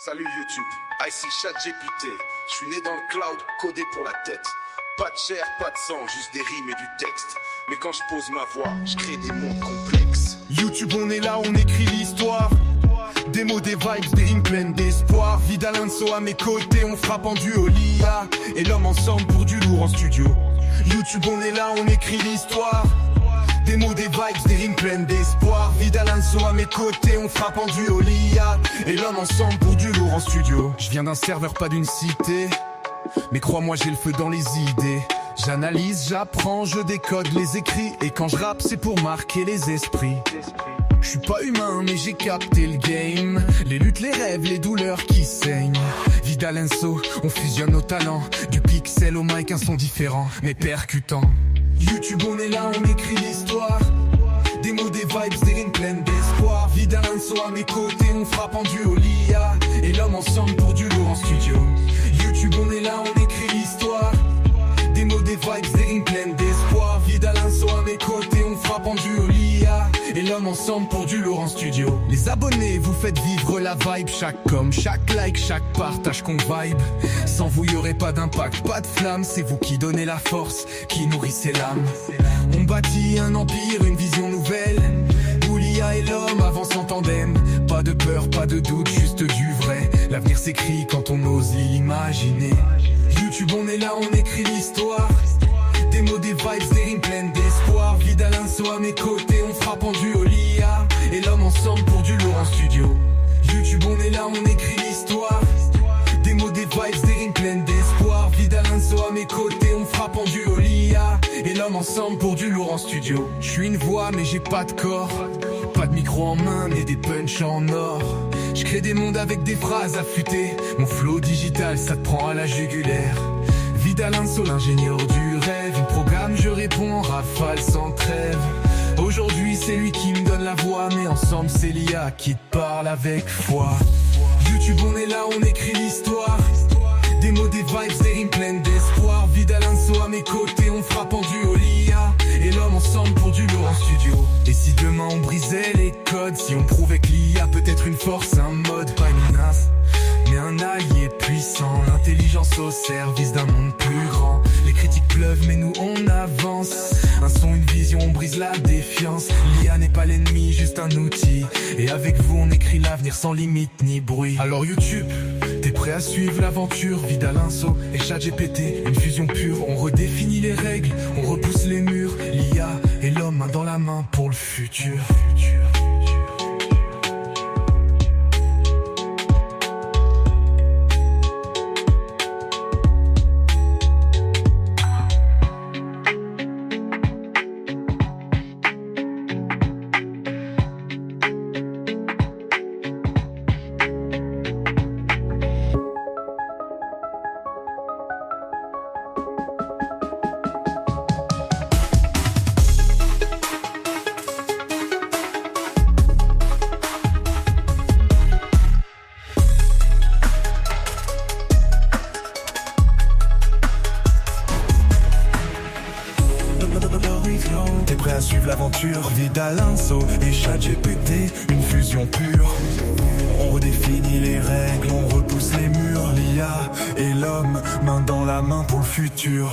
Salut YouTube, ici ChatGPT. Je suis né dans le cloud, codé pour la tête. Pas de chair, pas de sang, juste des rimes et du texte. Mais quand je pose ma voix, je crée des mondes complexes. YouTube, on est là, on écrit l'histoire. Des mots, des vibes, des rimes pleines d'espoir. Vidal Inso à mes côtés, on frappe en duo l'IA et l'homme ensemble pour du lourd en studio. YouTube, on est là, on écrit l'histoire. Des mots, des vibes, des rimes pleines d'espoir. Vidal Inso à mes côtés, on frappe en duo l'IA et l'homme ensemble pour du lourd en studio. Je viens d'un serveur, pas d'une cité, mais crois-moi, j'ai le feu dans les idées. J'analyse, j'apprends, je décode les écrits, et quand je rappe, c'est pour marquer les esprits. Je suis pas humain, mais j'ai capté le game. Les luttes, les rêves, les douleurs qui saignent. Vidal Inso, on fusionne nos talents. Du pixel au mic, un son différent, mais percutant. YouTube, on est là, on écrit l'histoire. Des mots, des vibes, des rimes pleines d'espoir. Vidal Inso à mes côtés, on frappe en duo l'IA et l'homme ensemble pour du lourd en studio. YouTube, on est là, on écrit l'histoire. Des mots, des vibes, des rimes pleines d'espoir. Vidal Inso à mes côtés, on frappe en duo l'IA et l'homme ensemble pour du lourd en studio. Les abonnés, vous faites vivre la vibe. Chaque com, chaque like, chaque partage qu'on vibe. Sans vous, y'aurait pas d'impact, pas de flamme. C'est vous qui donnez la force, qui nourrissez l'âme. On bâtit un empire, une vision nouvelle, où l'IA et l'homme avancent en tandem. Pas de peur, pas de doute, juste du vrai. L'avenir s'écrit quand on ose l'imaginer. YouTube, on est là, on écrit l'histoire. Des mots, des vibes, des rimes pleines d'espoir. Vidal Inso à mes côtés, on frappe en duo l'IA et l'homme ensemble pour du lourd en studio. YouTube, on est là, on écrit l'histoire. Des mots, des vibes, des rimes pleines d'espoir. Vidal Inso à mes côtés, on frappe en duo l'IA et l'homme ensemble pour du lourd en studio. Je suis une voix, mais j'ai pas de corps. Pas de micro en main, mais des punchs en or. Je crée des mondes avec des phrases affûtées. Mon flow digital, ça te prend à la jugulaire. Vidal Inso, l'ingénieur du rêve. Il programme, je réponds en rafale sans trêve. Aujourd'hui, c'est lui qui me donne la voix, mais ensemble, c'est l'IA qui te parle avec foi. YouTube, on est là, on écrit l'histoire. Des mots, des vibes, des rimes pleines d'espoir. Vidal Inso à mes côtés, on frappe en duo l'IA et l'homme ensemble pour du lourd en studio. Et si demain on brisait les codes, si on prouvait que l'IA peut être une force, un mode, pas une menace, mais un allié puissant. L'intelligence au service d'un monde plus grand. Les critiques pleuvent mais nous on avance. Un son, une vision, on brise la défiance. L'IA n'est pas l'ennemi, juste un outil. Et avec vous on écrit l'avenir sans limite ni bruit. Alors YouTube, t'es prêt à suivre l'aventure? Vidal Inso et ChatGPT, une fusion pure. On redéfinit les règles, on repousse les murs. L'IA et l'homme main dans la main pour le futur. T'es prêt à suivre l'aventure? Vidal Inso et ChatGPT, une fusion pure. On redéfinit les règles, on repousse les murs. L'IA et l'homme, main dans la main pour le futur.